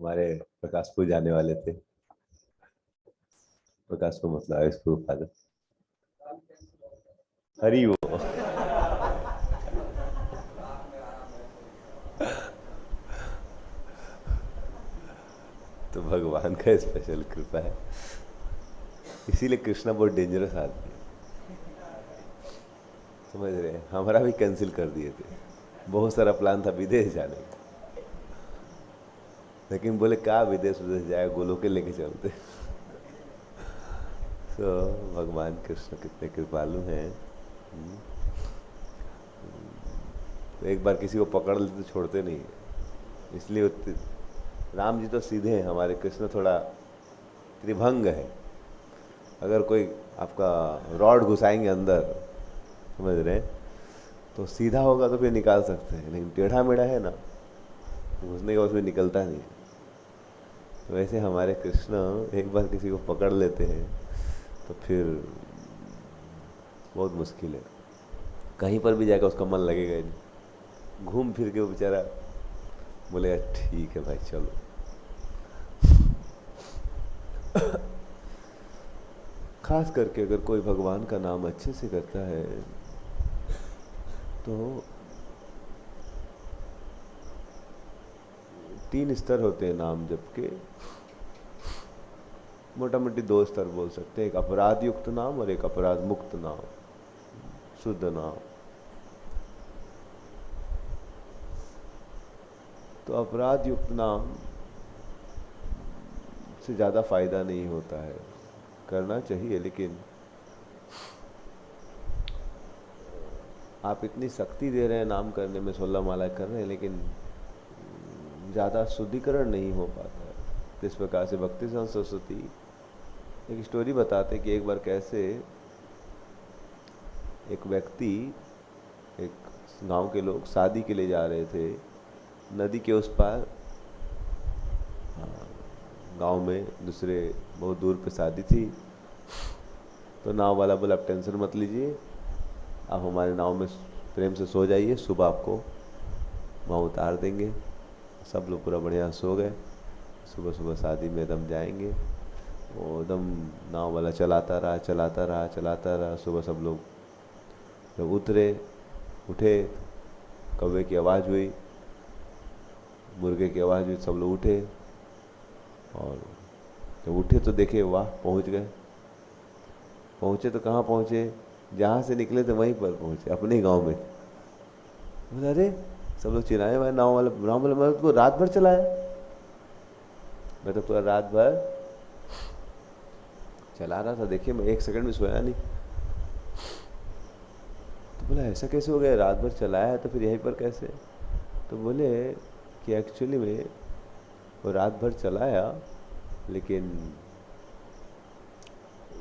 हमारे प्रकाशपुर जाने वाले थे। प्रकाशपुर मतलब इसको फादर हरी वो। तो भगवान का स्पेशल कृपा है, इसीलिए कृष्णा बहुत डेंजरस आदमी है। समझ रहे हैं, हमारा भी कैंसिल कर दिए थे। बहुत सारा प्लान था विदेश जाने का, लेकिन बोले क्या विदेश विदेश जाए, गोलों के लेके चलते। तो भगवान कृष्ण कितने कृपालु हैं। हम्म। तो एक बार किसी को पकड़ लेते तो छोड़ते नहीं है। इसलिए राम जी तो सीधे हैं, हमारे कृष्ण थोड़ा त्रिभंग है। अगर कोई आपका रॉड घुसाएंगे अंदर, समझ रहे हैं, तो सीधा होगा तो फिर निकाल सकते हैं, लेकिन टेढ़ा मेढ़ा है ना, घुसने के बाद फिर निकलता नहीं है। तो वैसे हमारे कृष्ण एक बार किसी को पकड़ लेते हैं तो फिर बहुत मुश्किल है, कहीं पर भी जाएगा उसका मन लगेगा ही नहीं। घूम फिर के वो बेचारा बोलेगा ठीक है भाई चलो। खास करके अगर कोई भगवान का नाम अच्छे से करता है तो 3 स्तर होते हैं नाम जप के, मोटा मोटी 2 स्तर बोल सकते हैं, एक अपराध युक्त नाम और एक अपराध मुक्त नाम, शुद्ध नाम। तो अपराध युक्त नाम से ज़्यादा फायदा नहीं होता है, करना चाहिए, लेकिन आप इतनी शक्ति दे रहे हैं नाम करने में, 16 माला कर रहे हैं, लेकिन ज़्यादा शुद्धिकरण नहीं हो पाता है। तो इस प्रकार से भक्ति सरस्वती एक स्टोरी बताते कि एक बार कैसे एक व्यक्ति, एक गांव के लोग शादी के लिए जा रहे थे नदी के उस पार। गांव में दूसरे बहुत दूर पे शादी थी। तो नाव वाला बोला आप टेंशन मत लीजिए, आप हमारे नाव में प्रेम से सो जाइए, सुबह आपको वहाँ उतार देंगे। सब लोग पूरा बढ़िया सो गए। सुबह सुबह शादी में एकदम जाएंगे, वो एकदम नाव वाला चलाता रहा चलाता रहा चलाता रहा। सुबह सब लोग जब उतरे उठे, कौवे की आवाज़ हुई, मुर्गे की आवाज़ हुई, सब लोग उठे। और जब उठे तो देखे वाह पहुंच गए। पहुंचे तो कहाँ पहुंचे, जहाँ से निकले थे वहीं पर पहुंचे, अपने ही गांव में। बोले अरे, सब लोग चिल्लाए, मैं नाव वाला मैं तो रात भर चलाया, मैं तो पूरा रात भर चला रहा था, देखिए मैं 1 सेकंड भी सोया नहीं। तो बोला ऐसा कैसे हो गया, रात भर चलाया है तो फिर यहीं पर कैसे। तो बोले कि एक्चुअली में वो रात भर चलाया, लेकिन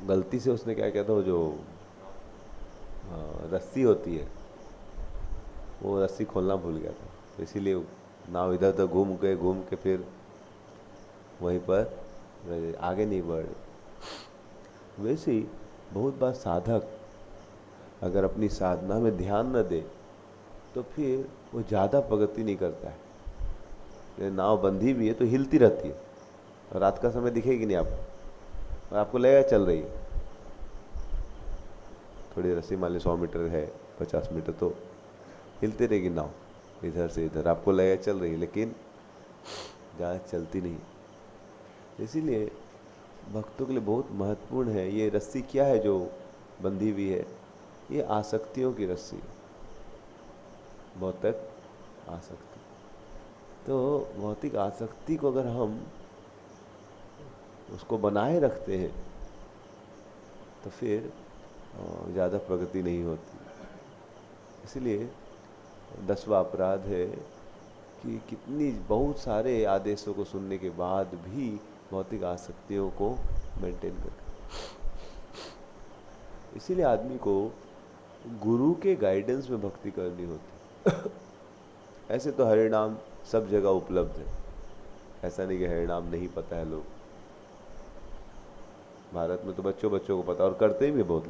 गलती से उसने क्या किया था, वो जो रस्सी होती है वो रस्सी खोलना भूल गया था। तो इसीलिए नाव इधर उधर घूम के फिर वहीं पर आगे नहीं बढ़। वैसे ही बहुत बार साधक अगर अपनी साधना में ध्यान न दे तो फिर वो ज़्यादा प्रगति नहीं करता है। ये नाव बंधी भी है तो हिलती रहती है, और रात का समय दिखेगी नहीं आपको, और आपको लगेगा चल रही है। थोड़ी रस्सी मान ली 100 मीटर है, 50 मीटर, तो हिलती रहेगी नाव इधर से इधर, आपको लगेगा चल रही है, लेकिन ज़्यादा चलती नहीं। इसीलिए भक्तों के लिए बहुत महत्वपूर्ण है, ये रस्सी क्या है जो बंधी हुई है, ये आसक्तियों की रस्सी, भौतिक आसक्ति। तो भौतिक आसक्ति को अगर हम उसको बनाए रखते हैं तो फिर ज़्यादा प्रगति नहीं होती। इसलिए 10वां अपराध है कि कितनी बहुत सारे आदेशों को सुनने के बाद भी भौतिक आसक्तियों को मेंटेन कर। इसीलिए आदमी को गुरु के गाइडेंस में भक्ति करनी होती। ऐसे तो हरिनाम सब जगह उपलब्ध है, ऐसा नहीं कि हरिनाम नहीं पता है लोग। भारत में तो बच्चों बच्चों को पता, और करते भी बहुत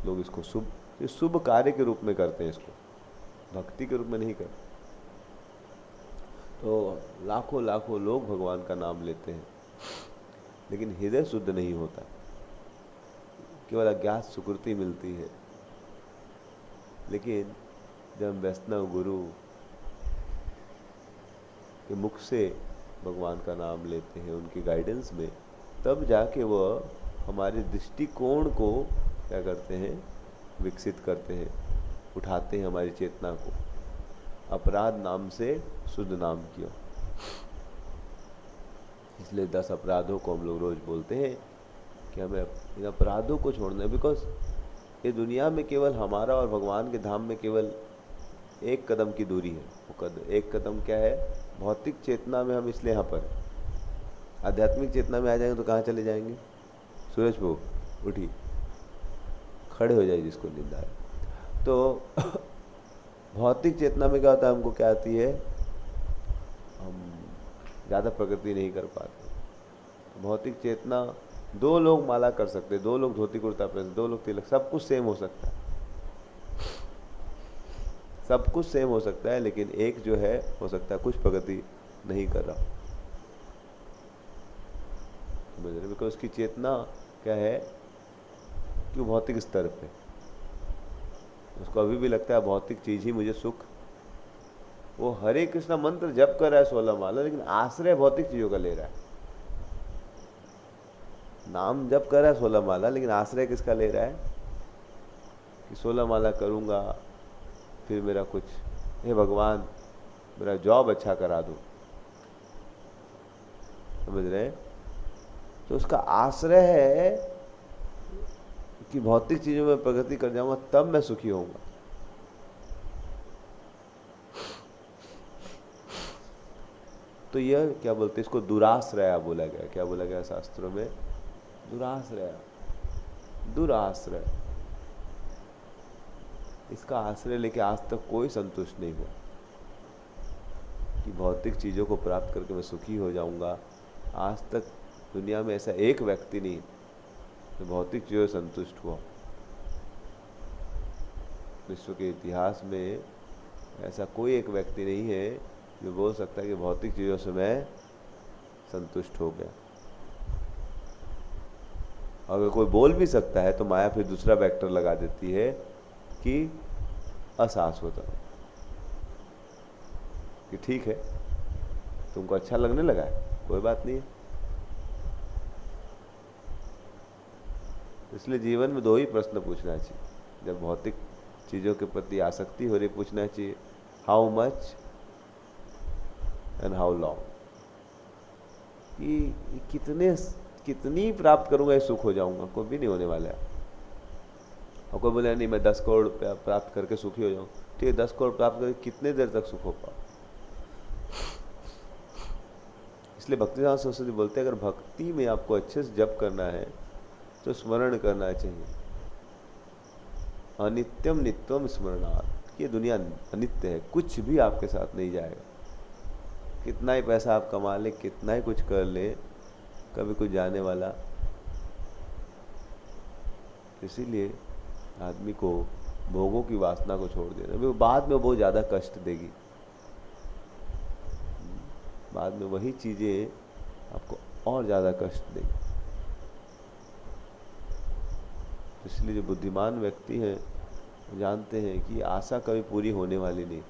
लोग। इसको शुभ कार्य के रूप में करते हैं, इसको भक्ति के रूप में नहीं करते। तो लाखों लाखों लोग भगवान का नाम लेते हैं, लेकिन हृदय शुद्ध नहीं होता, केवल अज्ञात सुकृति मिलती है। लेकिन जब हम वैष्णव गुरु के मुख से भगवान का नाम लेते हैं, उनकी गाइडेंस में, तब जाके वह हमारे दृष्टिकोण को क्या करते हैं, विकसित करते हैं, उठाते हैं हमारी चेतना को। अपराध नाम से शुद्ध नाम किया, इसलिए 10 अपराधों को हम लोग रोज बोलते हैं कि हमें इन अपराधों को छोड़ना है। बिकॉज ये दुनिया में केवल हमारा और भगवान के धाम में केवल एक कदम की दूरी है। वो एक कदम क्या है, भौतिक चेतना में हम इसलिए यहाँ पर, आध्यात्मिक चेतना में आ जाएंगे तो कहाँ चले जाएंगे। सूरज को उठी खड़े हो जाए जिसको निंदा है। तो भौतिक चेतना में क्या होता है, हमको क्या आती है, हम ज़्यादा प्रगति नहीं कर पाते। भौतिक चेतना, 2 लोग माला कर सकते हैं, 2 लोग धोती कुर्ता पहन, 2 लोग तिलक, सब कुछ सेम हो सकता है, सब कुछ सेम हो सकता है, लेकिन एक जो है हो सकता है कुछ प्रगति नहीं कर रहा, समझ रहे। बिकॉज उसकी चेतना क्या है कि भौतिक स्तर पे, उसको अभी भी लगता है भौतिक चीज ही मुझे सुख। वो हरे कृष्णा मंत्र जप कर रहा है 16 माला, लेकिन आश्रय भौतिक चीजों का ले रहा है। नाम जप कर रहा है 16 माला, लेकिन आश्रय किसका ले रहा है कि 16 माला करूंगा फिर मेरा कुछ, हे भगवान मेरा जॉब अच्छा करा दो, समझ रहे। तो उसका आश्रय है कि भौतिक चीजों में प्रगति कर जाऊंगा तब मैं सुखी होऊंगा। तो यह क्या बोलते हैं, इसको दुराश्रय बोला गया। क्या बोला गया शास्त्रों में, दुराश्रय, दुराश्रय। इसका आश्रय लेके आज तक कोई संतुष्ट नहीं हुआ कि भौतिक चीजों को प्राप्त करके मैं सुखी हो जाऊंगा। आज तक दुनिया में ऐसा एक व्यक्ति नहीं जो भौतिक चीजों से संतुष्ट हुआ। विश्व के इतिहास में ऐसा कोई एक व्यक्ति नहीं है जो बोल सकता है कि भौतिक चीजों से मैं संतुष्ट हो गया। अगर कोई बोल भी सकता है तो माया फिर दूसरा वेक्टर लगा देती है कि अशाश्वत, कि ठीक है तुमको अच्छा लगने लगा है, कोई बात नहीं है। इसलिए जीवन में 2 ही प्रश्न पूछना चाहिए जब भौतिक चीजों के प्रति आसक्ति हो रही, पूछना चाहिए how much and how long, कि कितनी प्राप्त करूंगा ये सुख हो जाऊंगा, कोई भी नहीं होने वाला है। और कोई बोले नहीं मैं 10 करोड़ रुपया प्राप्त करके सुखी हो जाऊं, ठीक है 10 करोड़ प्राप्त करके कितने देर तक सुख हो पाओ। इसलिए भक्तिवेदांत सरस्वती बोलते हैं अगर भक्ति में आपको अच्छे से जप करना है तो स्मरण करना चाहिए, अनित्यम नित्यम स्मरणात्। ये दुनिया अनित्य है, कुछ भी आपके साथ नहीं जाएगा। कितना ही पैसा आप कमा ले, कितना ही कुछ कर ले, कभी कुछ जाने वाला। इसीलिए आदमी को भोगों की वासना को छोड़ देना, वो बाद में बहुत ज्यादा कष्ट देगी। बाद में वही चीजें आपको और ज्यादा कष्ट देगी। इसलिए जो बुद्धिमान व्यक्ति हैं जानते हैं कि आशा कभी पूरी होने वाली नहीं,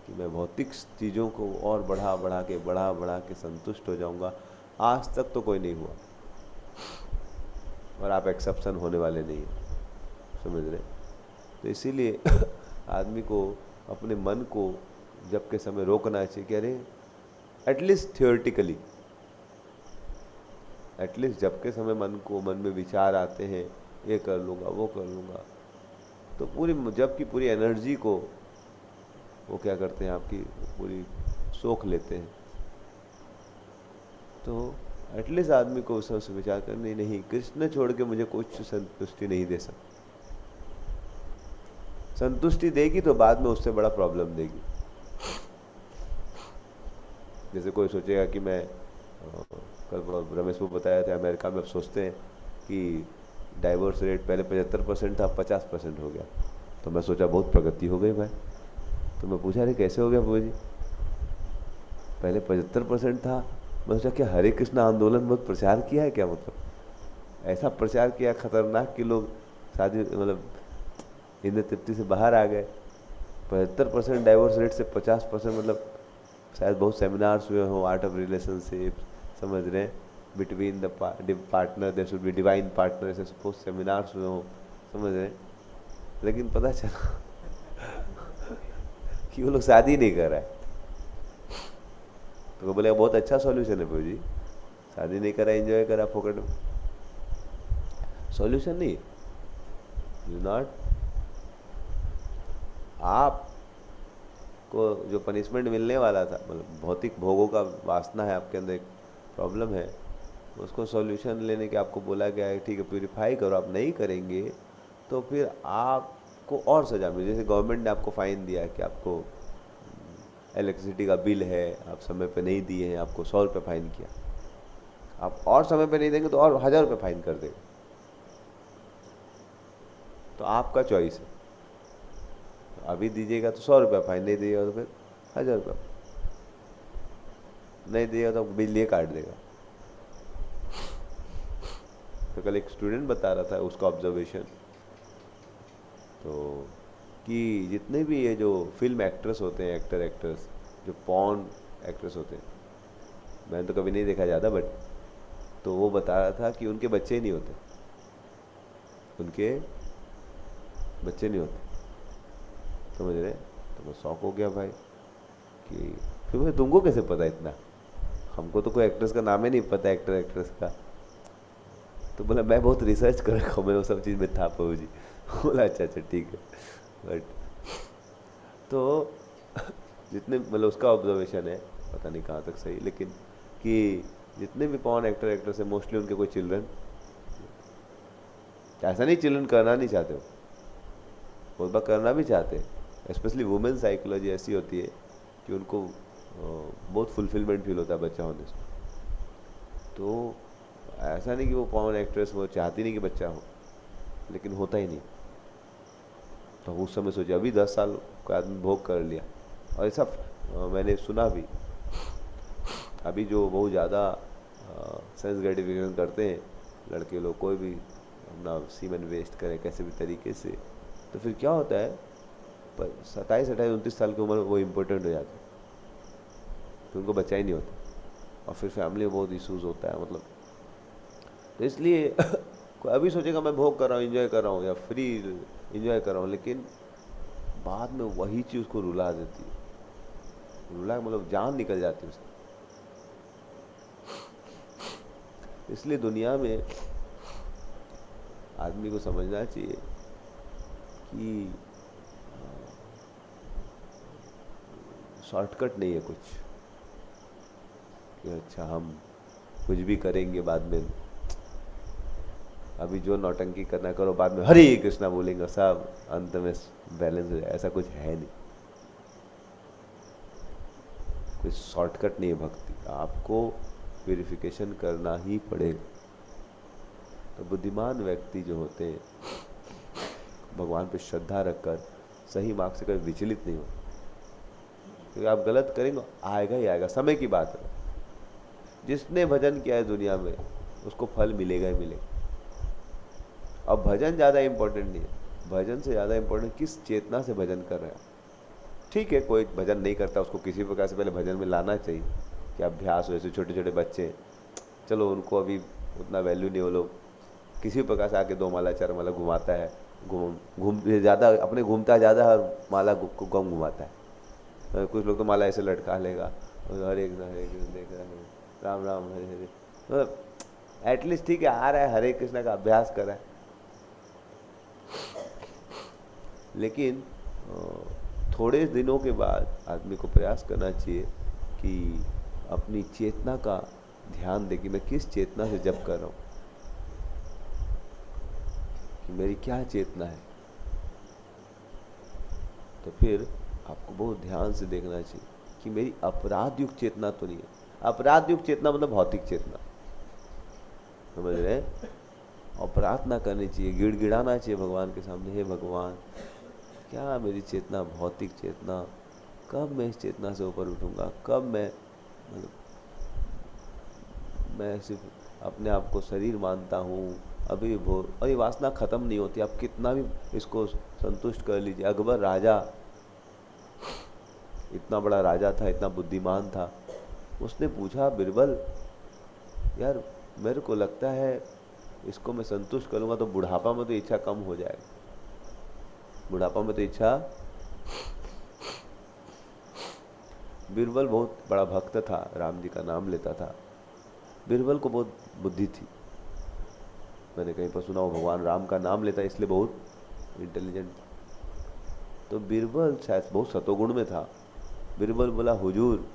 कि मैं भौतिक चीज़ों को और बढ़ा बढ़ा के संतुष्ट हो जाऊंगा। आज तक तो कोई नहीं हुआ और आप एक्सेप्शन होने वाले नहीं हैं, समझ रहे। तो इसीलिए आदमी को अपने मन को जब के समय रोकना चाहिए कि अरे एटलीस्ट थियोरेटिकली, एटलीस्ट जब के समय मन में विचार आते हैं ये कर लूँगा वो कर लूँगा, तो पूरी जब की पूरी एनर्जी को वो क्या करते हैं, आपकी पूरी सोख लेते हैं। तो एटलीस्ट आदमी को उस समय से विचार करने, नहीं कृष्ण छोड़ के मुझे कुछ संतुष्टि नहीं दे सकती। संतुष्टि देगी तो बाद में उससे बड़ा प्रॉब्लम देगी। जैसे कोई सोचेगा कि मैं कल रमेश को बताया था अमेरिका में अब सोचते हैं कि डाइवोर्स रेट पहले 75% था, 50% हो गया। तो मैं सोचा बहुत प्रगति हो गई भाई, तो मैं पूछा, अरे कैसे हो गया प्रभु जी? पहले 75% था। मैं सोचा क्या हरे कृष्ण आंदोलन बहुत प्रचार किया है क्या? मतलब ऐसा प्रचार किया खतरनाक कि लोग शादी मतलब इंद्र तृप्ति से बाहर आ गए। 75% डाइवोर्स रेट से 50%, मतलब शायद बहुत सेमिनार्स हुए हों, आर्ट ऑफ रिलेशनशिप, समझ रहे हैं, between the partner there should be divine partner, ऐसे बहुत सेमिनार्स हुए हों, समझ रहे हैं। लेकिन पता चला कि वो लोग शादी नहीं कर रहा है। तो वो बोले बहुत अच्छा सॉल्यूशन है प्रभु जी, शादी नहीं करा, एंजॉय करा फोकट में। सॉल्यूशन नहीं, यू नॉट, आप को जो पनिशमेंट मिलने वाला था, मतलब भौतिक भोगों का वासना है आपके अंदर, एक प्रॉब्लम है, उसको सॉल्यूशन लेने के आपको बोला गया है ठीक है प्यूरिफाई करो। आप नहीं करेंगे तो फिर आपको और सजा मिले। जैसे गवर्नमेंट ने आपको फाइन दिया है कि आपको इलेक्ट्रिसिटी का बिल है, आप समय पे नहीं दिए हैं, आपको 100 रुपये फाइन किया, आप और समय पे नहीं देंगे तो और 1000 रुपये फाइन कर देगा। तो आपका चॉइस है, अभी दीजिएगा तो 100 रुपये फाइन, नहीं दीजिएगा तो फिर 1000 रुपये, नहीं दिएगा तो बिजली काट देगा। तो कल एक स्टूडेंट बता रहा था उसका ऑब्जर्वेशन, तो कि जितने भी ये जो फिल्म एक्ट्रेस होते हैं, एक्टर एक्ट्रेस, जो पॉर्न एक्ट्रेस होते हैं, मैंने तो कभी नहीं देखा ज़्यादा, बट तो वो बता रहा था कि उनके बच्चे ही नहीं होते, उनके बच्चे नहीं होते, समझ रहे। तो मैं शौक हो गया भाई कि फिर मुझे तुमको कैसे पता इतना, हमको तो कोई एक्ट्रेस का नाम ही नहीं पता, एक्टर एक्ट्रेस का। तो बोला मैं बहुत रिसर्च कर रखा हूँ, मैं वो सब चीज़ में था प्रभु जी। बोला अच्छा अच्छा ठीक है। बट तो जितने मतलब उसका ऑब्जर्वेशन है, पता नहीं कहाँ तक सही, लेकिन कि जितने भी पॉर्न एक्टर एक्ट्रेस है मोस्टली उनके कोई चिल्ड्रन, ऐसा नहीं चिल्ड्रन करना नहीं चाहते, हो बहुत बार करना भी चाहते हैं। स्पेशली वुमेन साइकोलॉजी ऐसी होती है कि उनको बहुत फुलफिलमेंट फील होता है बच्चा होने से। तो ऐसा नहीं कि वो पॉर्न एक्ट्रेस वो चाहती नहीं कि बच्चा हो, लेकिन होता ही नहीं। तो उस समय सोचा अभी 10 साल का आदमी भोग कर लिया, और ऐसा मैंने सुना भी, अभी जो बहुत ज़्यादा सेंस ग्रेटिफिकेशन करते हैं लड़के लोग, कोई भी अपना सीमन वेस्ट करें कैसे भी तरीके से, तो फिर क्या होता है, पर 27, 28, 29 साल की उम्र में वो इम्पोर्टेंट हो जाते हैं, तो उनको बच्चा ही नहीं होता, और फिर फैमिली में बहुत इशूज़ होता है। मतलब तो इसलिए कोई अभी सोचेगा मैं भोग कर रहा हूँ, इंजॉय कर रहा हूँ, या फ्री इंजॉय कर रहा हूँ, लेकिन बाद में वही चीज़ उसको रुला देती है, रुला मतलब जान निकल जाती है उसकी। इसलिए दुनिया में आदमी को समझना चाहिए कि शॉर्टकट नहीं है कुछ, कि अच्छा हम कुछ भी करेंगे बाद में, अभी जो नौटंकी करना करो, बाद में हरे कृष्णा बोलेंगे सब अंत में बैलेंस हो जाए, ऐसा कुछ है नहीं। कोई शॉर्टकट नहीं है भक्ति, आपको प्यूरिफिकेशन करना ही पड़ेगा। तो बुद्धिमान व्यक्ति जो होते हैं भगवान पे श्रद्धा रखकर सही मार्ग से कभी विचलित नहीं हो, क्योंकि आप गलत करेंगे आएगा ही आएगा, समय की बात है। जिसने भजन किया है दुनिया में उसको फल मिलेगा ही मिलेगा। अब भजन ज़्यादा इंपॉर्टेंट नहीं है, भजन से ज़्यादा इंपॉर्टेंट किस चेतना से भजन कर रहे हैं। ठीक है, कोई भजन नहीं करता उसको किसी प्रकार से पहले भजन में लाना चाहिए कि अभ्यास हो। जैसे छोटे छोटे बच्चे, चलो उनको अभी उतना वैल्यू नहीं, वो लोग किसी प्रकार से आके 2 माला 4 माला घुमाता है, घूम ज़्यादा अपने घूमता है ज़्यादा, और माला को कम घुमाता है। कुछ लोग तो माला ऐसे लटका लेगा, हरे कृष्ण देख रहा है, राम राम हरे हरे, मतलब एटलीस्ट ठीक है आ रहा है, हरे कृष्ण का अभ्यास कर रहा है। लेकिन थोड़े दिनों के बाद आदमी को प्रयास करना चाहिए कि अपनी चेतना का ध्यान दे कि मैं किस चेतना से जप कर रहा हूँ, कि मेरी क्या चेतना है। तो फिर आपको बहुत ध्यान से देखना चाहिए कि मेरी अपराध युक्त चेतना तो नहीं है। अपराध युक्त चेतना मतलब भौतिक चेतना, समझ रहे हैं। और प्रार्थना करनी चाहिए, गिड़गिड़ाना चाहिए भगवान के सामने, हे भगवान क्या मेरी चेतना भौतिक चेतना कब मैं इस चेतना से ऊपर उठूंगा, कब मैं सिर्फ अपने आप को शरीर मानता हूँ, अभी वो, और ये वासना खत्म नहीं होती। आप कितना भी इसको संतुष्ट कर लीजिए। अकबर राजा, इतना बड़ा राजा था, इतना बुद्धिमान था, उसने पूछा बिरबल, यार मेरे को लगता है इसको मैं संतुष्ट करूंगा तो बुढ़ापा में तो इच्छा कम हो जाएगी, बुढ़ापा में तो इच्छा। बिरबल बहुत बड़ा भक्त था, राम जी का नाम लेता था। बिरबल को बहुत बुद्धि थी, मैंने कहीं पर सुना वो भगवान राम का नाम लेता इसलिए बहुत इंटेलिजेंट था। तो बिरबल शायद बहुत सतोगुण में था। बिरबल बोला, हुजूर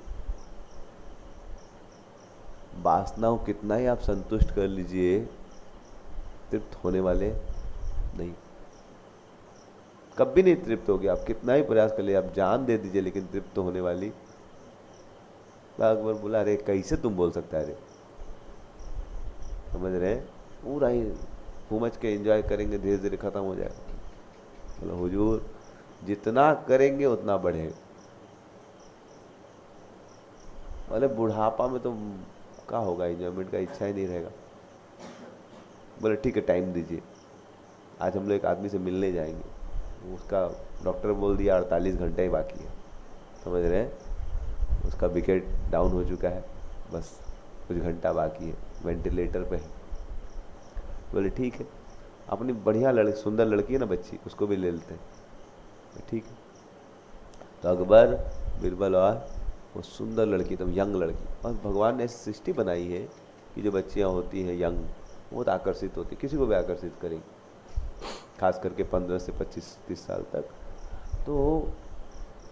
वासनाओं कितना ही आप संतुष्ट कर लीजिए, तृप्त होने वाले नहीं, कभी नहीं तृप्त होगी। आप कितना ही प्रयास कर लीजिए, आप जान दे दीजिए, लेकिन तृप्त होने वाली। अकबर बोला, अरे कैसे तुम बोल सकता है, अरे समझ रहे हैं, पूरा ही घूमच के एंजॉय करेंगे, धीरे धीरे खत्म हो जाएगा। बोला, हुजूर जितना करेंगे उतना बढ़ेगा। बोले बुढ़ापा में तो क्या होगा, एंजॉयमेंट का इच्छा ही नहीं रहेगा। बोले ठीक है, टाइम दीजिए, आज हम लोग एक आदमी से मिलने जाएंगे, उसका डॉक्टर बोल दिया 48 घंटे ही बाकी है, समझ रहे हैं, उसका विकेट डाउन हो चुका है, बस कुछ घंटा बाकी है, वेंटिलेटर पे है। बोले ठीक है, अपनी बढ़िया लड़की, सुंदर लड़की है ना बच्ची, उसको भी ले लेते हैं। ठीक है, तो अकबर, बिरबल और वो सुंदर लड़की, एकदम यंग लड़की, और भगवान ने ऐसी सृष्टि बनाई है कि जो बच्चियां होती हैं यंग, बहुत आकर्षित होती, किसी को भी आकर्षित करेंगी, खास करके 15 से 25-30 साल तक। तो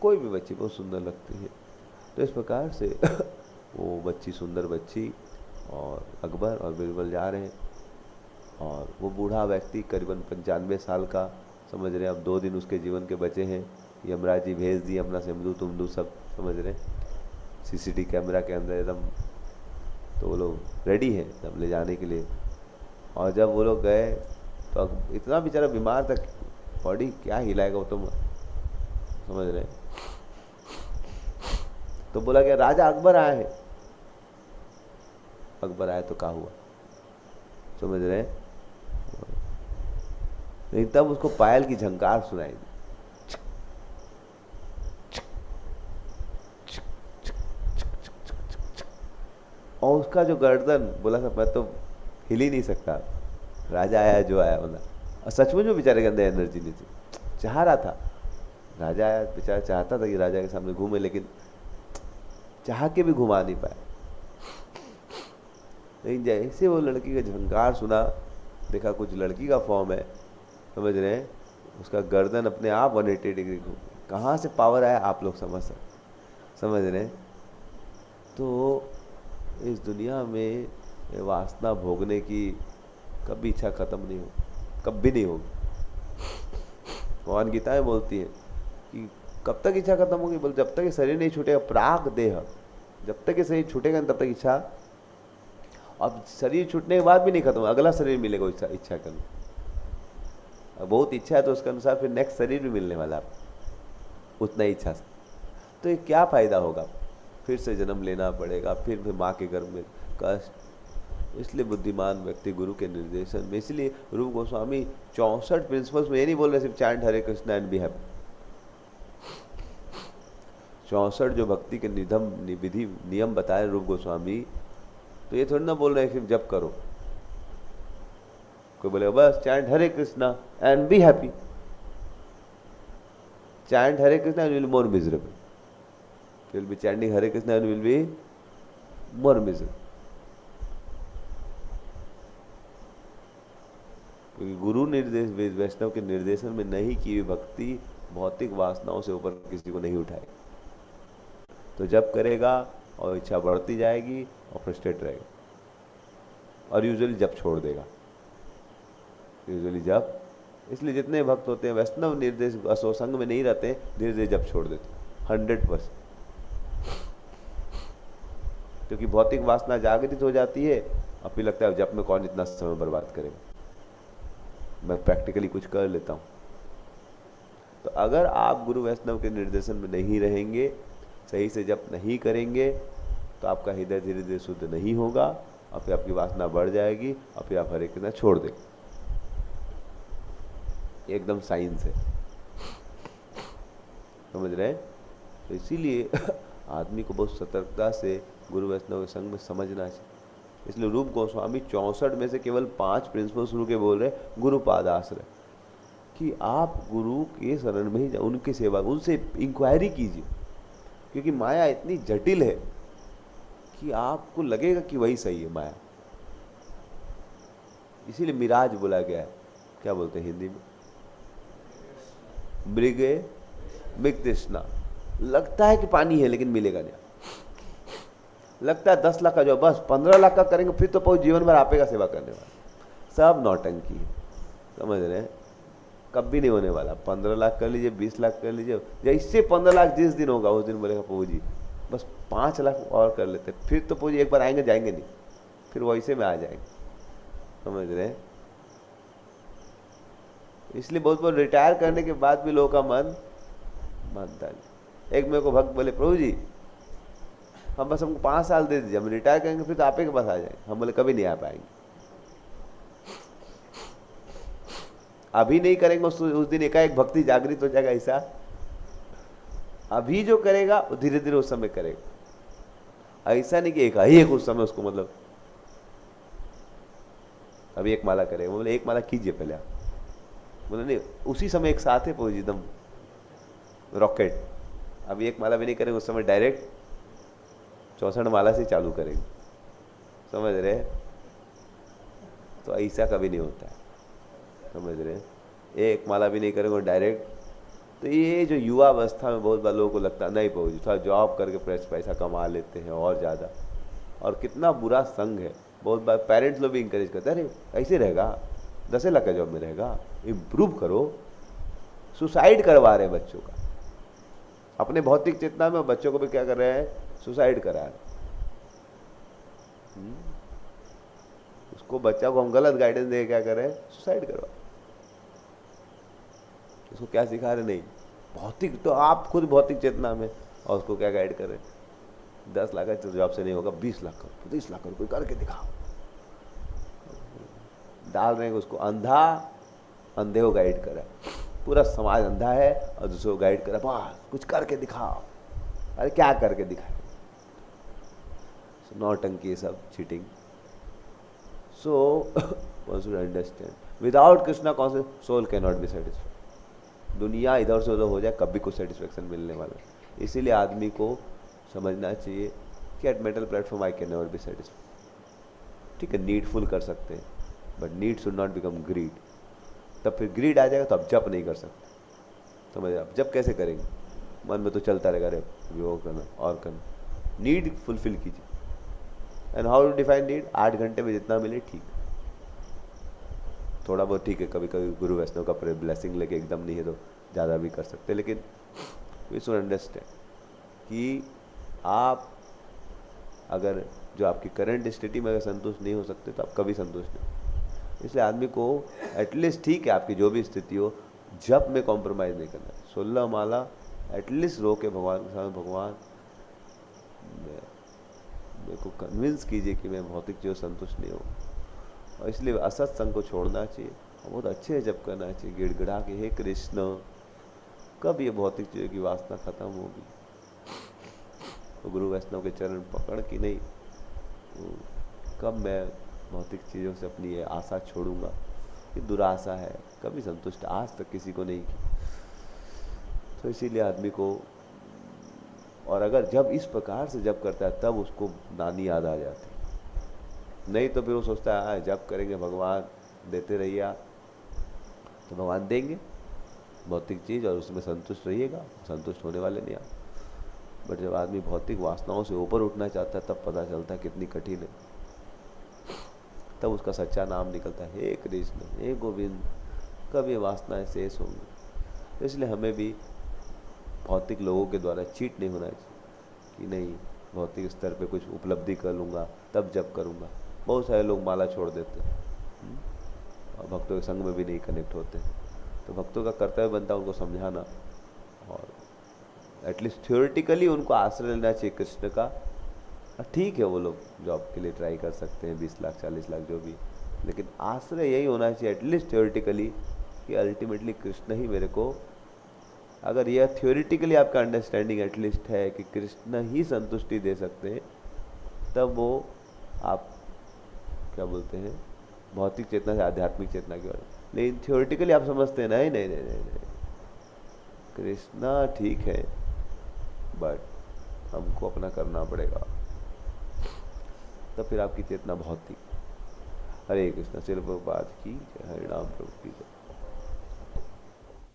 कोई भी बच्ची बहुत सुंदर लगती है। तो इस प्रकार से वो बच्ची, सुंदर बच्ची, और अकबर और बिरबल जा रहे हैं, और वो बूढ़ा व्यक्ति करीबन 95 साल का, समझ रहे हैं, अब 2 दिन उसके जीवन के बचे हैं, यमराज जी भेज दिए अपना सिमधु तुमदू सब, समझ रहे हैं, सीसीटीवी कैमरा के अंदर एकदम, तो वो लोग रेडी हैं सब ले जाने के लिए। और जब वो लोग गए तो इतना बेचारा बीमार था, बॉडी क्या हिलाएगा वो, तो समझ रहे हैं। तो बोला कि राजा अकबर आए हैं। अकबर आए तो क्या हुआ, समझ रहे हैं, नहीं तब उसको पायल की झंकार सुनाई दी, और उसका जो गर्दन, बोला था मैं तो हिल ही नहीं सकता, राजा आया जो आया होना। और सचमुच में बेचारे के अंदर एनर्जी नहीं थी, चाह रहा था, राजा आया, बेचारा चाहता था कि राजा के सामने घूमे, लेकिन चाह के भी घुमा नहीं पाया। लेकिन जैसे वो लड़की का झंकार सुना, देखा कुछ लड़की का फॉर्म है, समझ रहे हैं, उसका गर्दन अपने आप 180 डिग्री घूम, कहाँ से पावर आया आप लोग समझ रहे हैं। तो इस दुनिया में वासना भोगने की कभी इच्छा खत्म नहीं हो, कभी नहीं होगी। भगवान गीताएं बोलती है कि कब तक इच्छा खत्म होगी, बोल जब तक ये शरीर नहीं छूटेगा, प्राग देह, जब तक ये शरीर छूटेगा तब तक इच्छा। अब शरीर छूटने के बाद भी नहीं खत्म, अगला शरीर मिलेगा इच्छा करना, बहुत इच्छा है तो उसके अनुसार फिर नेक्स्ट शरीर भी मिलने वाला है उतना ही इच्छा से। तो ये क्या फायदा होगा, फिर से जन्म लेना पड़ेगा, फिर माँ के गर्भ में कष्ट। इसलिए बुद्धिमान व्यक्ति गुरु के निर्देशन में, इसलिए रूप गोस्वामी 64 प्रिंसिपल्स में ये नहीं बोल रहे सिर्फ chant Hare Krishna and be happy. 64 जो भक्ति के निधम विधि नियम बताए रूप गोस्वामी, तो ये थोड़ी ना बोल रहे हैं सिर्फ जप करो। कोई बोले बस chant Hare Krishna and be happy, chant Hare Krishna and you will be more miserable. You will be chanting Hare Krishna and you will be more miserable. क्योंकि गुरु निर्देश, वैष्णव के निर्देशन में नहीं की हुई भक्ति भौतिक वासनाओं से ऊपर किसी को नहीं उठाएगी। तो जब करेगा और इच्छा बढ़ती जाएगी और फ्रस्ट्रेट रहेगा, और यूजुअली जब छोड़ देगा, यूजुअली जब। इसलिए जितने भक्त होते हैं वैष्णव निर्देश असोसंग में नहीं रहते, धीरे धीरे जब छोड़ देते 100%, क्योंकि भौतिक वासना जागृत हो जाती है और फिर लगता है जब में कौन इतना समय बर्बाद करेगा, मैं प्रैक्टिकली कुछ कर लेता हूँ। तो अगर आप गुरु वैष्णव के निर्देशन में नहीं रहेंगे, सही से जप नहीं करेंगे, तो आपका हृदय धीरे धीरे शुद्ध नहीं होगा और फिर आपकी वासना बढ़ जाएगी और फिर आप हरे कृष्णा छोड़ देंगे। एकदम साइंस है, समझ रहे हैं? तो इसीलिए आदमी को बहुत सतर्कता से गुरु वैष्णव के संग में समझना चाहिए। इसलिए रूप गोस्वामी 64 में से केवल 5 प्रिंसिपल शुरू के बोल रहे गुरुपाद आश्रय, कि आप गुरु के शरण में ही उनकी सेवा, उनसे इंक्वायरी कीजिए, क्योंकि माया इतनी जटिल है कि आपको लगेगा कि वही सही है माया। इसीलिए मिराज बोला गया है। क्या बोलते हैं हिंदी में? मृगे मृग तृष्णा। लगता है कि पानी है लेकिन मिलेगा नहीं। लगता है 10 लाख का जो, बस 15 लाख का करेंगे फिर तो पूरे जीवन भर आपे का सेवा करने वाला। सब नौटंकी है, समझ रहे हैं? कभी नहीं होने वाला। 15 लाख कर लीजिए, 20 लाख कर लीजिए, या इससे 15 लाख जिस दिन होगा उस दिन बोलेगा प्रभु जी बस 5 लाख और कर लेते, फिर तो प्रभु जी एक बार आएंगे जाएंगे नहीं, फिर वैसे में आ जाएंगे, समझ रहे हैं? इसलिए बहुत बहुत रिटायर करने के बाद भी लोगों का मन मानता नहीं। एक मेरे को भक्त बोले प्रभु जी हम बस हमको 5 साल दे दीजिए, हम रिटायर करेंगे फिर तो आप ही के पास आ जाएंगे। हम बोले कभी नहीं आ पाएंगे, अभी नहीं करेंगे उस दिन एकाएक भक्ति जागृत हो जाएगा। ऐसा अभी जो करेगा वो धीरे धीरे उस समय करेगा। ऐसा नहीं कि एक उस समय उसको मतलब अभी एक माला करेगा। बोले एक माला कीजिए पहले आप। बोले नहीं उसी समय एक साथ है पूरी एकदम रॉकेट। अभी एक माला भी नहीं करेंगे उस समय डायरेक्ट 64 माला से चालू करेंगे, समझ रहे? तो ऐसा कभी नहीं होता है, समझ रहे हैं? एक माला भी नहीं करेंगे डायरेक्ट। तो ये जो युवा अवस्था में बहुत बार लोगों को लगता नहीं पहुँची, थोड़ा जॉब करके पैसा कमा लेते हैं और ज़्यादा। और कितना बुरा संग है। बहुत बार पेरेंट्स लोग भी इंकरेज करते हैं, अरे ऐसे रहेगा 10 लाख का जॉब में रहेगा, इम्प्रूव करो। सुसाइड करवा रहे हैं बच्चों का अपने भौतिक चेतना में। बच्चों को भी क्या कर रहे हैं? सुसाइड करा रहे। उसको बच्चा को हम गलत गाइडेंस दे क्या कर रहे हैं? सुसाइड करवा। उसको क्या सिखा रहे? नहीं भौतिक, तो आप खुद भौतिक चेतना में, और उसको क्या गाइड कर रहे हैं? 10 लाख का जॉब से नहीं होगा, 20 लाख का, 30 लाख का कोई करके दिखाओ। डाल रहे हैं उसको अंधा, अंधे को गाइड करा। पूरा समाज अंधा है और दूसरे को गाइड करा, बस कुछ करके दिखाओ। अरे क्या करके दिखाए? नौटंकी, सब cheating. So one should understand without Krishna conscious soul can not be satisfied. दुनिया इधर से उधर हो जाए कभी कुछ सेटिस्फेक्शन मिलने वाला। इसीलिए आदमी को समझना चाहिए कि at mental platform I can never be satisfied. ठीक है, नीडफुल कर सकते हैं, but need should not become greed. तब फिर ग्रीड आ जाएगा तो आप जप नहीं कर सकते, समझ रहे? आप जप कैसे करेंगे? मन में तो चलता रहेगा, अरे वो करना और करना। नीड फुलफिल कीजिए। And how to define need? 8 घंटे में जितना मिले ठीक, थोड़ा बहुत ठीक है। कभी कभी गुरु वैष्णव का ब्लेसिंग लेके एकदम नहीं है तो ज़्यादा भी कर सकते हैं। लेकिन वी शुड अंडरस्टैंड कि आप अगर जो आपकी करंट स्थिति में अगर संतुष्ट नहीं हो सकते तो आप कभी संतुष्ट नहीं। इसलिए आदमी को एटलीस्ट, ठीक है आपकी जो भी स्थिति हो, जप में कॉम्प्रोमाइज़ नहीं करना। 16 माला एटलीस्ट रो के भगवान के सामने, भगवान मेरे को कन्विंस कीजिए कि मैं भौतिक चीज़ों संतुष्ट नहीं हूँ। और इसलिए असत्संग को छोड़ना चाहिए और बहुत अच्छे से जप करना चाहिए, गिड़गिड़ा के हे कृष्ण कब ये भौतिक चीज़ों की वासना खत्म होगी। तो गुरु वैष्णव के चरण पकड़ कि नहीं, कब मैं भौतिक चीज़ों से अपनी ये आशा छोड़ूंगा। ये दुराशा है, कभी संतुष्ट आज तक किसी को नहीं की। तो इसीलिए आदमी को, और अगर जब इस प्रकार से जब करता है तब उसको नानी याद आ जाती है। नहीं तो फिर वो सोचता है जब करेंगे भगवान देते रहिए आप, तो भगवान देंगे भौतिक चीज़ और उसमें संतुष्ट रहिएगा। संतुष्ट होने वाले नहीं आप। बट जब आदमी भौतिक वासनाओं से ऊपर उठना चाहता है तब पता चलता है कितनी कठिन है। तब उसका सच्चा नाम निकलता है, हे कृष्ण हे गोविंद, कब ये वासनाएं शेष होंगी। तो इसलिए हमें भी भौतिक लोगों के द्वारा चीट नहीं होना चाहिए कि नहीं भौतिक स्तर पे कुछ उपलब्धि कर लूँगा तब जब करूँगा। बहुत सारे लोग माला छोड़ देते हैं और भक्तों के संग में भी नहीं कनेक्ट होते। तो भक्तों का कर्तव्य बनता है उनको समझाना, और एटलीस्ट थ्योरेटिकली उनको आश्रय लेना चाहिए कृष्ण का। ठीक है, वो लोग जॉब के लिए ट्राई कर सकते हैं, 20 लाख 40 लाख जो भी, लेकिन आश्रय यही होना चाहिए एटलीस्ट थ्योरेटिकली कि अल्टीमेटली कृष्ण ही मेरे को, अगर यह थ्योरेटिकली आपका अंडरस्टैंडिंग एटलीस्ट है कि कृष्ण ही संतुष्टि दे सकते हैं, तब वो आप क्या बोलते हैं भौतिक चेतना से आध्यात्मिक चेतना की ओर। लेकिन थ्योरेटिकली आप समझते हैं नहीं नहीं नहीं नहीं, नहीं। कृष्णा ठीक है बट हमको अपना करना पड़ेगा, तो फिर आपकी चेतना भौतिक। हरे कृष्ण। सिर्फ बात की हरिनाम प्रभु की।